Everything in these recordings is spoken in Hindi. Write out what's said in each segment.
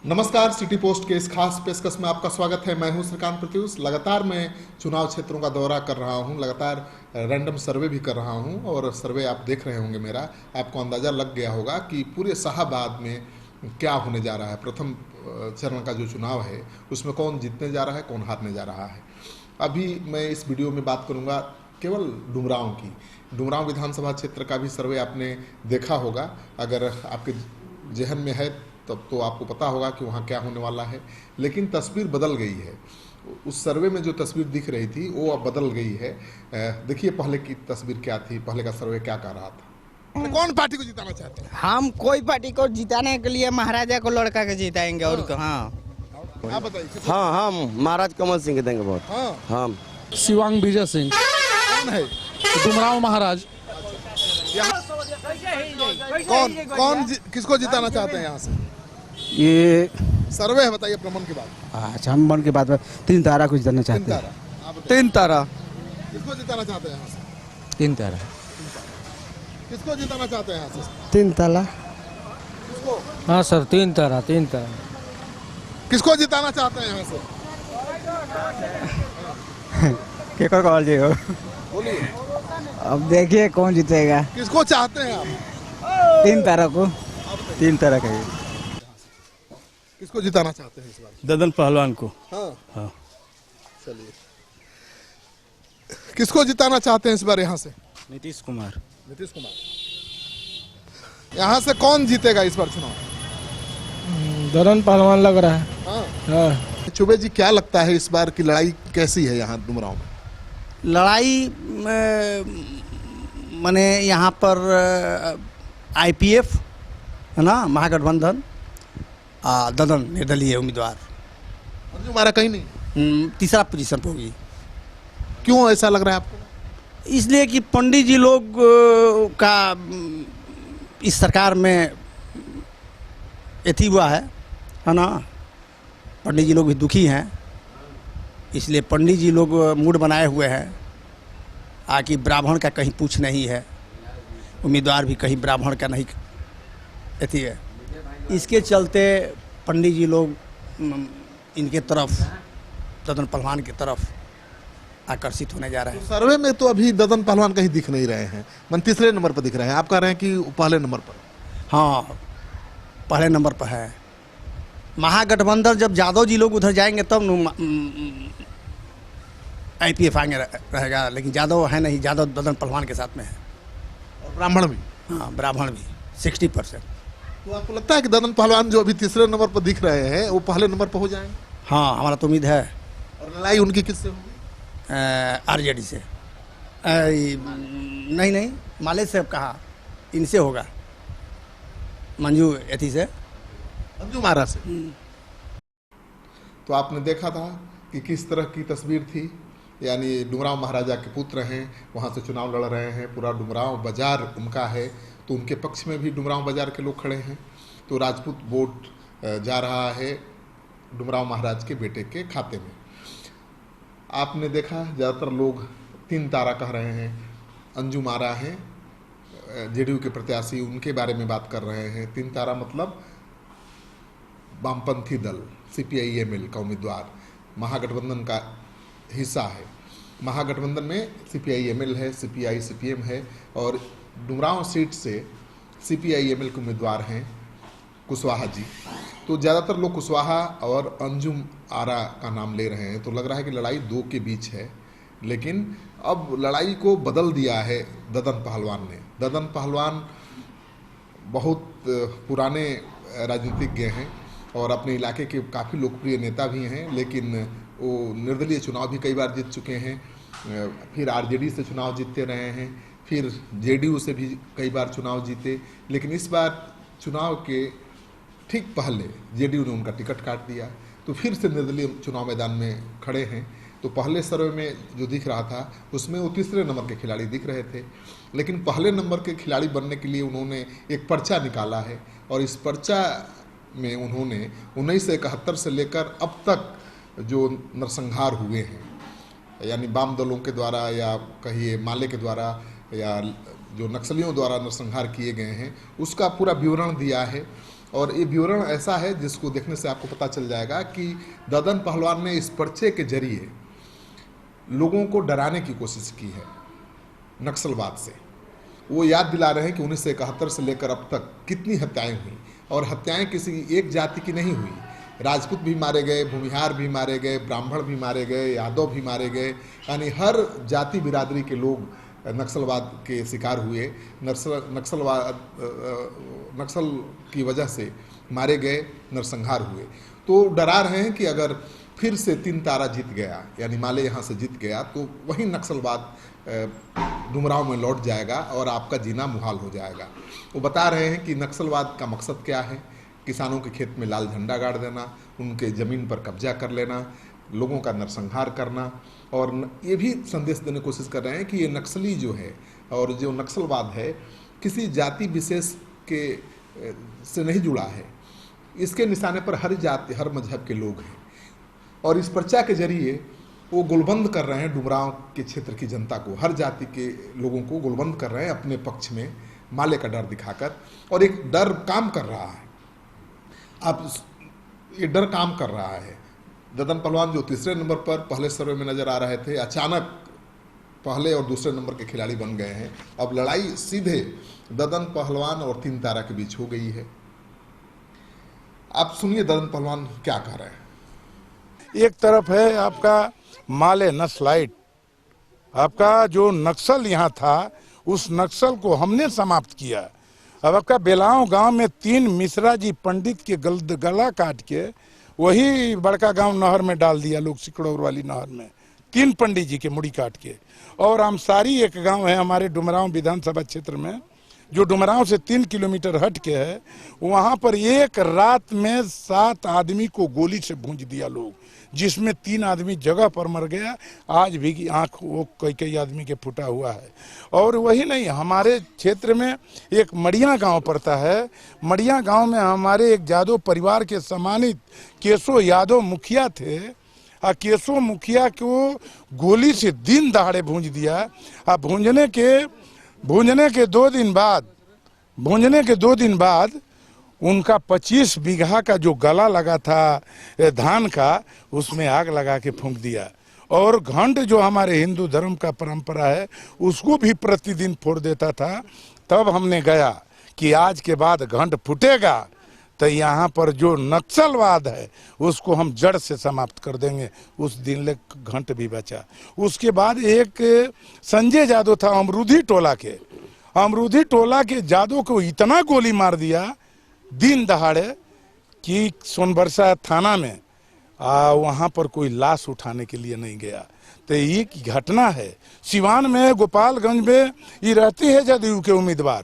नमस्कार, सिटी पोस्ट के इस खास पेशकश में आपका स्वागत है। मैं हूं श्रीकांत प्रत्युष। लगातार मैं चुनाव क्षेत्रों का दौरा कर रहा हूं, लगातार रैंडम सर्वे भी कर रहा हूं और सर्वे आप देख रहे होंगे मेरा, आपको अंदाज़ा लग गया होगा कि पूरे शाहाबाद में क्या होने जा रहा है। प्रथम चरण का जो चुनाव है उसमें कौन जीतने जा रहा है, कौन हारने जा रहा है। अभी मैं इस वीडियो में बात करूँगा केवल डुमरांव की। डुमरांव विधानसभा क्षेत्र का भी सर्वे आपने देखा होगा, अगर आपके जहन में है तब तो आपको पता होगा कि वहाँ क्या होने वाला है। लेकिन तस्वीर बदल गई है। उस सर्वे में जो तस्वीर दिख रही थी वो अब बदल गई है। देखिए पहले की तस्वीर क्या थी, पहले का सर्वे क्या कह रहा था। तो कौन पार्टी को जिताना चाहते हैं? हम कोई पार्टी को जिताने के लिए महाराजा को लड़का के जिताएंगे और हाँ। आप बताइए। हाँ हम महाराज कमल सिंह के देंगे बहुत। हाँ, हम शिवांग विजय सिंह। कौन है? डुमरांव महाराज। किसको जिताना चाहते हैं यहाँ से? ये सर्वे है, बताइए प्रमन की बात। अच्छा, हम मन के बाद में 3 तारा को जिताना चाहते हैं। आप बताइए, 3 तारा। किसको जिताना चाहते हैं यहाँ से? 3 तारा। किसको जिताना चाहते हैं यहाँ से? 3 ताला। किसको हाँ सर, 3 तारा, 3 तारा। किसको जिताना चाहते हैं यहाँ से? केकर कॉल जी हो? बोलिए, अब देखिए कौन जीतेगा। किसको चाहते हैं आप? 3 तारा को। 3 तारा का। किसको जिताना चाहते हैं इस बार? ददन पहलवान को। हाँ हाँ। चलिए, किसको जिताना चाहते हैं इस बार यहाँ से? नीतीश कुमार। नीतीश कुमार। यहाँ से कौन जीतेगा इस बार चुनाव? ददन पहलवान लग रहा है। हाँ। हाँ। चुबे जी, क्या लगता है इस बार की लड़ाई कैसी है यहाँ डुमरांव में? लड़ाई माने यहाँ पर आईपीएफ है ना, महागठबंधन, ददन निर्दलीय उम्मीदवार हमारा कहीं नहीं। तीसरा पोजीशन पर होगी। क्यों ऐसा लग रहा है आपको? इसलिए कि पंडित जी लोग का इस सरकार में एथी हुआ है ना। पंडित जी लोग भी दुखी हैं, इसलिए पंडित जी लोग मूड बनाए हुए हैं कि ब्राह्मण का कहीं पूछ नहीं है, उम्मीदवार भी कहीं ब्राह्मण का नहीं एथी है। इसके चलते पंडित जी लोग इनके तरफ, ददन पहलवान की तरफ आकर्षित होने जा रहे हैं। सर्वे में तो अभी ददन पहलवान कहीं दिख नहीं रहे हैं, मन तीसरे नंबर पर दिख रहे हैं। आप कह रहे हैं कि पहले नंबर पर? हाँ, पहले नंबर पर है। महागठबंधन जब यादव जी लोग उधर जाएंगे तब आईपीएफ आगे रहेगा, लेकिन यादव है नहीं। यादव ददन पहलवान के साथ में है। और ब्राह्मण भी? हाँ, ब्राह्मण भी 60%। तो आपको लगता है कि ददन पहलवान जो अभी तीसरे नंबर पर दिख रहे हैं वो पहले नंबर पर हो जाएंगे? हाँ, हमारा तो उम्मीद है। और लड़ाई उनकी किससे होगी? आरजेडी से। नहीं, माले से कहा, इनसे होगा, मंजू एथी से, अंजू मारा से। तो आपने देखा था कि किस तरह की तस्वीर थी, यानी डुमरांव महाराजा के पुत्र हैं, वहाँ से चुनाव लड़ रहे हैं। पूरा डुमरांव बाजार उनका है, तो उनके पक्ष में भी डुमरांव बाजार के लोग खड़े हैं। तो राजपूत वोट जा रहा है डुमरांव महाराज के बेटे के खाते में। आपने देखा ज़्यादातर लोग 3 तारा कह रहे हैं। अंजू मारा है जेडीयू के प्रत्याशी, उनके बारे में बात कर रहे हैं। 3 तारा मतलब वामपंथी दल CPI-ML का उम्मीदवार, महागठबंधन का हिस्सा है। महागठबंधन में CPI-ML है, CPI CPM है, और डुमरांव सीट से CPI-ML के उम्मीदवार हैं कुशवाहा जी। तो ज़्यादातर लोग कुशवाहा और अंजुम आरा का नाम ले रहे हैं। तो लग रहा है कि लड़ाई 2 के बीच है, लेकिन अब लड़ाई को बदल दिया है ददन पहलवान ने। ददन पहलवान बहुत पुराने राजनीतिज्ञ हैं और अपने इलाके के काफ़ी लोकप्रिय नेता भी हैं, लेकिन वो निर्दलीय चुनाव भी कई बार जीत चुके हैं। फिर आरजेडी से चुनाव जीतते रहे हैं, फिर जेडीयू से भी कई बार चुनाव जीते। लेकिन इस बार चुनाव के ठीक पहले जेडीयू ने उनका टिकट काट दिया, तो फिर से निर्दलीय चुनाव मैदान में खड़े हैं। तो पहले सर्वे में जो दिख रहा था उसमें वो तीसरे नंबर के खिलाड़ी दिख रहे थे, लेकिन पहले नंबर के खिलाड़ी बनने के लिए उन्होंने एक पर्चा निकाला है, और इस पर्चा में उन्होंने 1971 से लेकर अब तक जो नरसंहार हुए हैं, यानी वाम दलों के द्वारा या कहिए माले के द्वारा या जो नक्सलियों द्वारा नरसंहार किए गए हैं, उसका पूरा विवरण दिया है। और ये विवरण ऐसा है जिसको देखने से आपको पता चल जाएगा कि ददन पहलवान ने इस पर्चे के जरिए लोगों को डराने की कोशिश की है नक्सलवाद से। वो याद दिला रहे हैं कि 1971 से लेकर अब तक कितनी हत्याएं हुई, और हत्याएं किसी एक जाति की नहीं हुई। राजपूत भी मारे गए, भूमिहार भी मारे गए, ब्राह्मण भी मारे गए, यादव भी मारे गए, यानी हर जाति बिरादरी के लोग नक्सलवाद के शिकार हुए। नक्सल की वजह से मारे गए, नरसंहार हुए। तो डरा रहे हैं कि अगर फिर से 3 तारा जीत गया, यानी माले यहाँ से जीत गया, तो वही नक्सलवाद डुमरांव में लौट जाएगा और आपका जीना मुहाल हो जाएगा। वो बता रहे हैं कि नक्सलवाद का मकसद क्या है, किसानों के खेत में लाल झंडा गाड़ देना, उनके ज़मीन पर कब्जा कर लेना, लोगों का नरसंहार करना, और ये भी संदेश देने की कोशिश कर रहे हैं कि ये नक्सली जो है और जो नक्सलवाद है किसी जाति विशेष के से नहीं जुड़ा है। इसके निशाने पर हर जाति, हर मजहब के लोग हैं, और इस पर्चा के जरिए वो गोलबंद कर रहे हैं डुमरांव के क्षेत्र की जनता को, हर जाति के लोगों को गोलबंद कर रहे हैं अपने पक्ष में, माले का डर दिखाकर। और एक डर काम कर रहा है, अब ये डर काम कर रहा है। ददन पहलवान जो तीसरे नंबर पर पहले सर्वे में नजर आ रहे थे, अचानक पहले और दूसरे नंबर के खिलाड़ी बन गए हैं। अब लड़ाई सीधे ददन पहलवान और 3 तारा के बीच हो गई है। आप सुनिए ददन पहलवान क्या कह रहे हैं। एक तरफ है आपका माले नक्सलाइट, आपका जो नक्सल यहाँ था उस नक्सल को हमने समाप्त किया। अब आपका बेलाव गांव में 3 मिश्रा जी पंडित के गला काट के वही बड़का गांव नहर में डाल दिया लोग, सिकड़ौर वाली नहर में 3 पंडित जी के मुड़ी काट के। और आमसारी एक गांव है हमारे डुमरांव विधानसभा क्षेत्र में, जो डुमरांव से 3 किलोमीटर हट के है, वहां पर एक रात में 7 आदमी को गोली से भूंज दिया लोग, जिसमें 3 आदमी जगह पर मर गया। आज भी आंख वो कई आदमी के फूटा हुआ है। और वही नहीं, हमारे क्षेत्र में एक मड़िया गांव पड़ता है। मड़िया गांव में हमारे एक यादव परिवार के सम्मानित केशव यादव मुखिया थे, और केशव मुखिया को गोली से दिन दहाड़े भूंज दिया। और भूंजने के 2 दिन बाद उनका 25 बीघा का जो गला लगा था धान का, उसमें आग लगा के फूंक दिया। और घंट जो हमारे हिंदू धर्म का परंपरा है उसको भी प्रतिदिन फोड़ देता था। तब हमने गया कि आज के बाद घंट फूटेगा तो यहाँ पर जो नक्सलवाद है उसको हम जड़ से समाप्त कर देंगे। उस दिन ले घंट भी बचा। उसके बाद एक संजय यादव था अमरूदी टोला के यादव को इतना गोली मार दिया दिन दहाड़े कि सोनबरसा थाना में वहाँ पर कोई लाश उठाने के लिए नहीं गया। तो ये घटना है। सिवान में, गोपालगंज में ये रहती है जदयू के उम्मीदवार,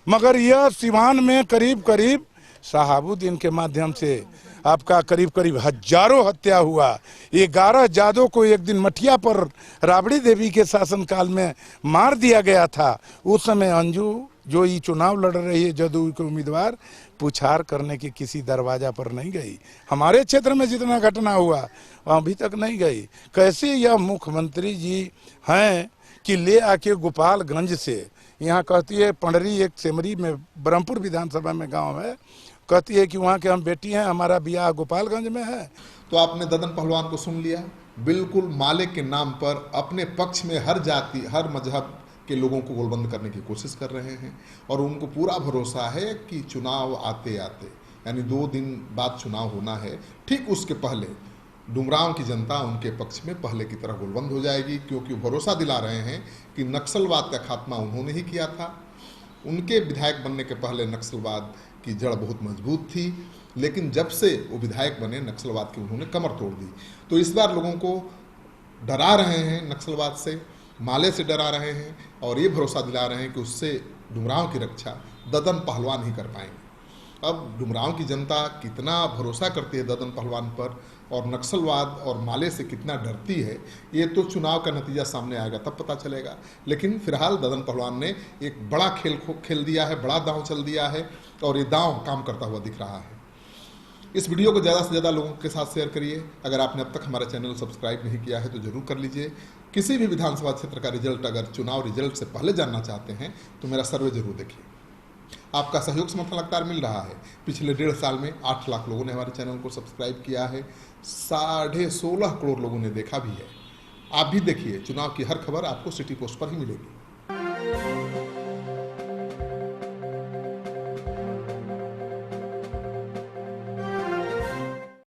मगर यह सिवान में करीब शहाबुद्दीन के माध्यम से आपका करीब हजारों हत्या हुआ। 11 यादव को एक दिन मठिया पर राबड़ी देवी के शासनकाल में मार दिया गया था। उस समय अंजू जो ये चुनाव लड़ रही है जदयू के उम्मीदवार, पुछार करने के किसी दरवाजा पर नहीं गई। हमारे क्षेत्र में जितना घटना हुआ अभी तक नहीं गई। कैसे यह मुख्यमंत्री जी हैं कि ले आके गोपालगंज से, यहाँ कहती है पंडरी एक सेमरी में ब्रह्मपुर विधानसभा में गांव है, कहती है कि वहाँ के हम बेटी हैं, हमारा ब्याह गोपालगंज में है। तो आपने ददन पहलवान को सुन लिया, बिल्कुल माले के नाम पर अपने पक्ष में हर जाति, हर मजहब के लोगों को गोलबंद करने की कोशिश कर रहे हैं। और उनको पूरा भरोसा है कि चुनाव आते आते, यानी 2 दिन बाद चुनाव होना है, ठीक उसके पहले डुमरांव की जनता उनके पक्ष में पहले की तरह गोलबंद हो जाएगी, क्योंकि भरोसा दिला रहे हैं कि नक्सलवाद का खात्मा उन्होंने ही किया था। उनके विधायक बनने के पहले नक्सलवाद की जड़ बहुत मजबूत थी, लेकिन जब से वो विधायक बने नक्सलवाद की उन्होंने कमर तोड़ दी। तो इस बार लोगों को डरा रहे हैं नक्सलवाद से, माले से डरा रहे हैं, और ये भरोसा दिला रहे हैं कि उससे डुमरांव की रक्षा ददन पहलवान ही कर पाएंगे। अब डुमरांव की जनता कितना भरोसा करती है ददन पहलवान पर और नक्सलवाद और माले से कितना डरती है, ये तो चुनाव का नतीजा सामने आएगा तब पता चलेगा। लेकिन फिलहाल ददन पहलवान ने एक बड़ा खेल दिया है, बड़ा दांव चल दिया है, और ये दांव काम करता हुआ दिख रहा है। इस वीडियो को ज़्यादा से ज़्यादा लोगों के साथ शेयर करिए। अगर आपने अब तक हमारा चैनल सब्सक्राइब नहीं किया है तो ज़रूर कर लीजिए। किसी भी विधानसभा क्षेत्र का रिजल्ट अगर चुनाव रिजल्ट से पहले जानना चाहते हैं तो मेरा सर्वे जरूर देखिए। आपका सहयोग समर्थन लगातार मिल रहा है। पिछले 1.5 साल में 8 लाख लोगों ने हमारे चैनल को सब्सक्राइब किया है, 16.5 करोड़ लोगों ने देखा भी है। आप भी देखिए, चुनाव की हर खबर आपको सिटी पोस्ट पर ही मिलेगी।